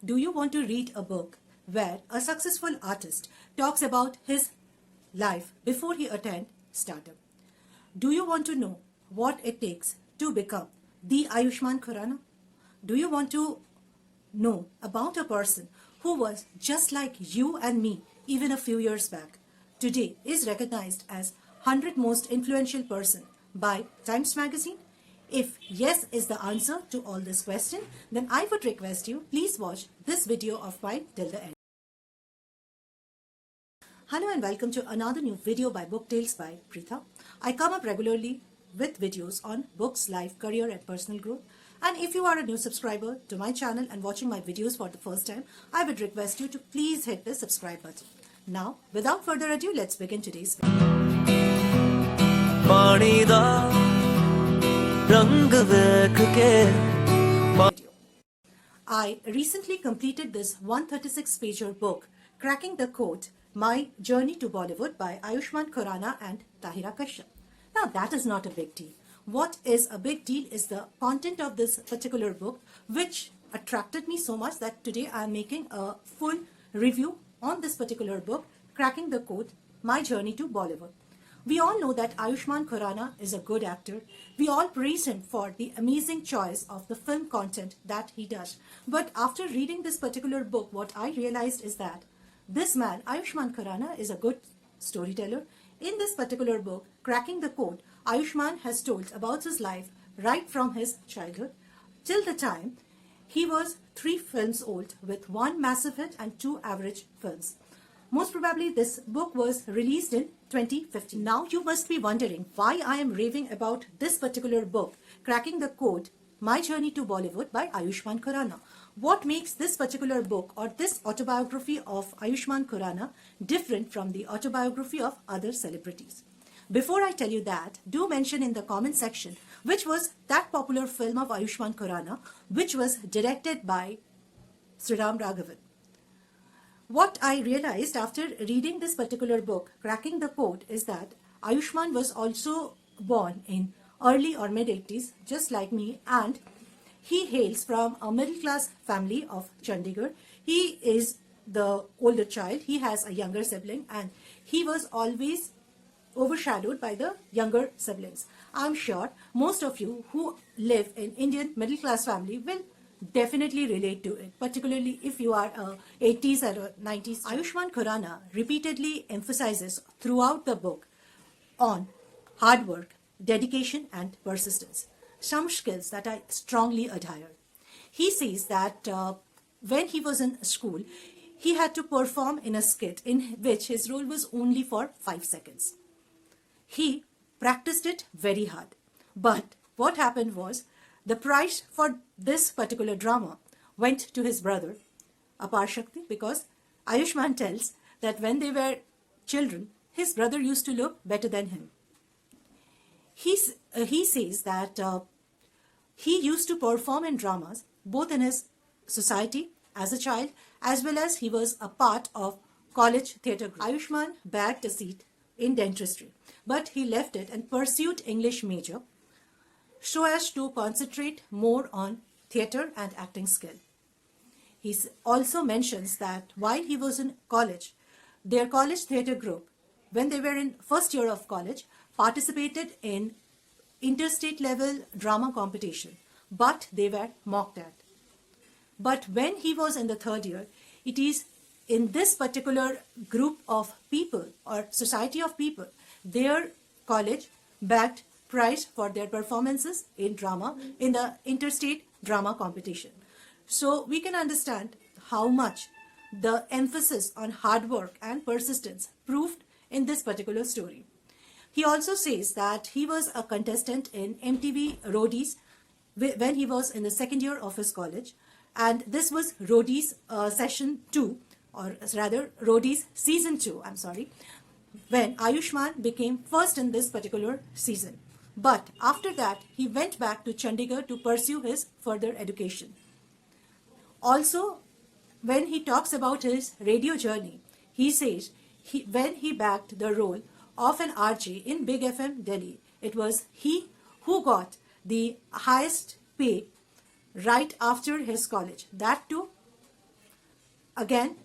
Do you want to read a book where a successful artist talks about his life before he attained stardom? Do you want to know what it takes to become the Ayushmann Khurrana? Do you want to know about a person who was just like you and me even a few years back? Today is recognized as 100 most influential person by Times Magazine. If yes is the answer to all this question, then I would request you please watch this video of mine till the end. Hello and welcome to another new video by Book Tales by Preetha. I come up regularly with videos on books, life, career and personal growth. And if you are a new subscriber to my channel and watching my videos for the first time, I would request you to please hit the subscribe button. Now, without further ado, let's begin today's video. I recently completed this 136-pager book, Cracking the Code, My Journey to Bollywood by Ayushmann Khurrana and Tahira Kashyap. Now that is not a big deal. What is a big deal is the content of this particular book, which attracted me so much that today I am making a full review on this particular book, Cracking the Code, My Journey to Bollywood. We all know that Ayushmann Khurrana is a good actor. We all praise him for the amazing choice of the film content that he does. But after reading this particular book, what I realized is that this man, Ayushmann Khurrana, is a good storyteller. In this particular book, Cracking the Code, Ayushmann has told about his life right from his childhood till the time he was 3 films old with 1 massive hit and 2 average films. Most probably this book was released in 2015. Now you must be wondering why I am raving about this particular book, Cracking the Code, My Journey to Bollywood by Ayushmann Khurrana. What makes this particular book or this autobiography of Ayushmann Khurrana different from the autobiography of other celebrities? Before I tell you that, do mention in the comment section which was that popular film of Ayushmann Khurrana which was directed by Sriram Raghavan. What I realized after reading this particular book, Cracking the Code, is that Ayushmann was also born in early or mid-80s, just like me, and he hails from a middle-class family of Chandigarh. He is the older child, he has a younger sibling, and he was always overshadowed by the younger siblings. I'm sure most of you who live in Indian middle-class family will definitely relate to it, particularly if you are 80s or 90s. Ayushmann Khurrana repeatedly emphasizes throughout the book on hard work, dedication and persistence, some skills that I strongly admire. He says that when he was in school, he had to perform in a skit in which his role was only for 5 seconds. He practiced it very hard. But what happened was, the prize for this particular drama went to his brother, Apar Shakti, because Ayushmann tells that when they were children, his brother used to look better than him. He says that he used to perform in dramas, both in his society as a child, as well as he was a part of college theatre group. Ayushmann bagged a seat in dentistry, but he left it and pursued English major, so as to concentrate more on theatre and acting skill. He also mentions that while he was in college, their college theatre group, when they were in first year of college, participated in interstate level drama competition, but they were mocked at. But when he was in the 3rd year, it is in this particular group of people or society of people, their college bagged prize for their performances in drama in the interstate drama competition. So we can understand how much the emphasis on hard work and persistence proved in this particular story. He also says that he was a contestant in MTV Roadies when he was in the 2nd year of his college, and this was Roadies session 2, or rather Roadies season 2, I'm sorry, when Ayushmann became first in this particular season. But after that, he went back to Chandigarh to pursue his further education. Also, when he talks about his radio journey, he says when he bagged the role of an RJ in Big FM Delhi, it was he who got the highest pay right after his college. That too again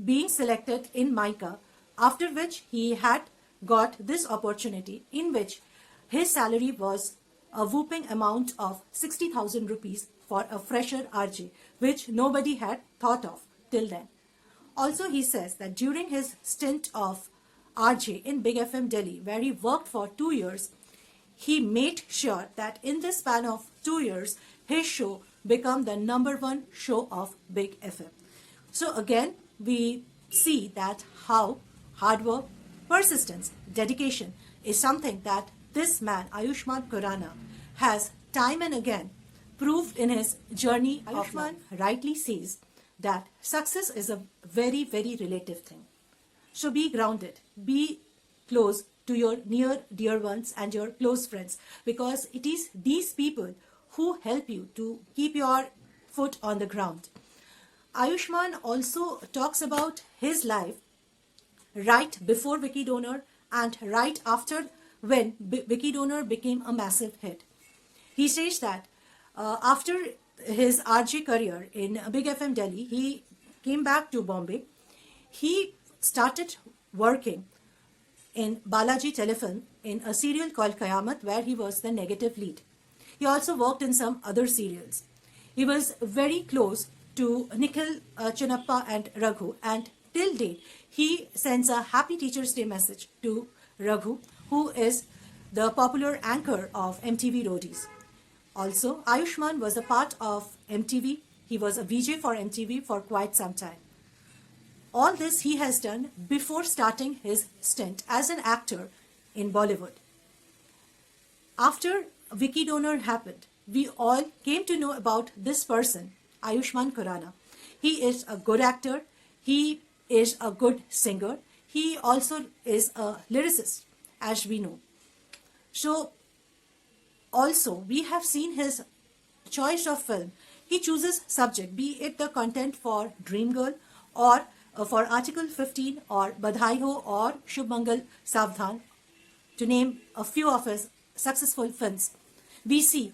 being selected in Mica, after which he had got this opportunity in which his salary was a whooping amount of 60,000 rupees for a fresher RJ, which nobody had thought of till then. Also, he says that during his stint of RJ in Big FM Delhi, where he worked for 2 years, he made sure that in the span of 2 years, his show became the #1 show of Big FM. So again, we see that how hard work, persistence, dedication is something that this man, Ayushmann Khurrana, has time and again proved in his journey. Ayushmann rightly says that success is a very, very relative thing. So be grounded, be close to your near dear ones and your close friends, because it is these people who help you to keep your foot on the ground. Ayushmann also talks about his life right before Vicky Donor and right after when Vicky Donor became a massive hit. He says that after his RJ career in Big FM Delhi, he came back to Bombay. He started working in Balaji Telefilm in a serial called Qayamat, where he was the negative lead. He also worked in some other serials. He was very close to Nikhil Chinnappa and Raghu, and till date he sends a happy Teachers' Day message to Raghu, who is the popular anchor of MTV Roadies. Also, Ayushmann was a part of MTV. He was a VJ for MTV for quite some time. All this he has done before starting his stint as an actor in Bollywood. After Vicky Donor happened, we all came to know about this person, Ayushmann Khurrana. He is a good actor. He is a good singer. He also is a lyricist, as we know. So, also, we have seen his choice of film. He chooses subject, be it the content for Dream Girl or for Article 15 or Badhai Ho or Shubh Mangal Savdhan, to name a few of his successful films. We see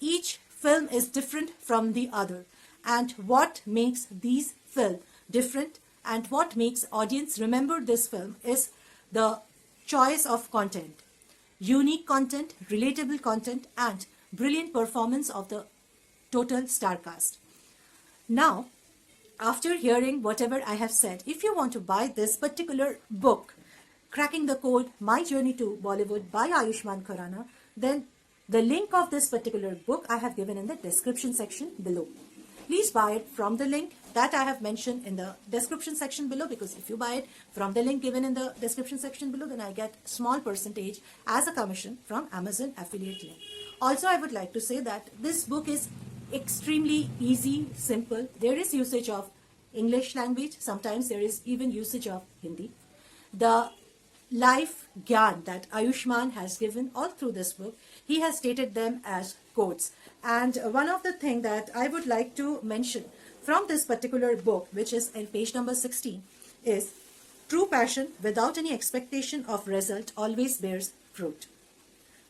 each film is different from the other, and what makes these films different and what makes audience remember this film is the choice of content. Unique content, relatable content, and brilliant performance of the total star cast. Now, after hearing whatever I have said, if you want to buy this particular book, Cracking the Code, My Journey to Bollywood by Ayushmann Khurrana, then the link of this particular book I have given in the description section below. Please buy it from the link that I have mentioned in the description section below, because if you buy it from the link given in the description section below, then I get small percentage as a commission from Amazon affiliate link. Also, I would like to say that this book is extremely easy, simple. There is usage of English language. Sometimes there is even usage of Hindi. The life gyan that Ayushmann has given all through this book, he has stated them as quotes. And one of the things that I would like to mention from this particular book, which is in page number 16, is true passion without any expectation of result always bears fruit.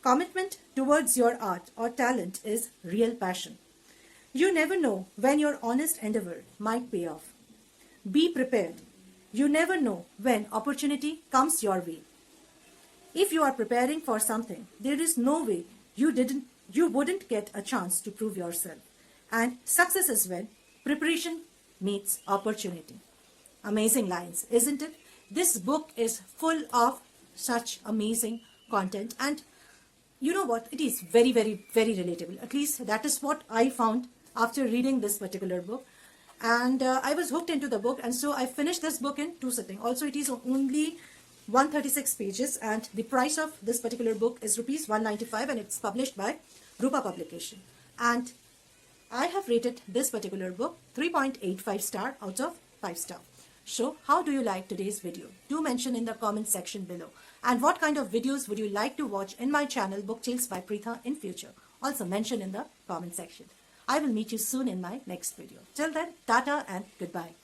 Commitment towards your art or talent is real passion. You never know when your honest endeavor might pay off. Be prepared. You never know when opportunity comes your way. If you are preparing for something, there is no way you wouldn't get a chance to prove yourself. And success is when preparation meets opportunity. Amazing lines, isn't it? This book is full of such amazing content, and you know what? It is very, very, very relatable. At least that is what I found after reading this particular book. And I was hooked into the book, and so I finished this book in 2 sittings. Also, it is only 136 pages, and the price of this particular book is rupees 195, and it's published by Rupa Publication. And I have rated this particular book 3.85 star out of 5 star. So, how do you like today's video? Do mention in the comment section below. And what kind of videos would you like to watch in my channel Book Tales by Preetha in future? Also mention in the comment section. I will meet you soon in my next video. Till then, tata and goodbye.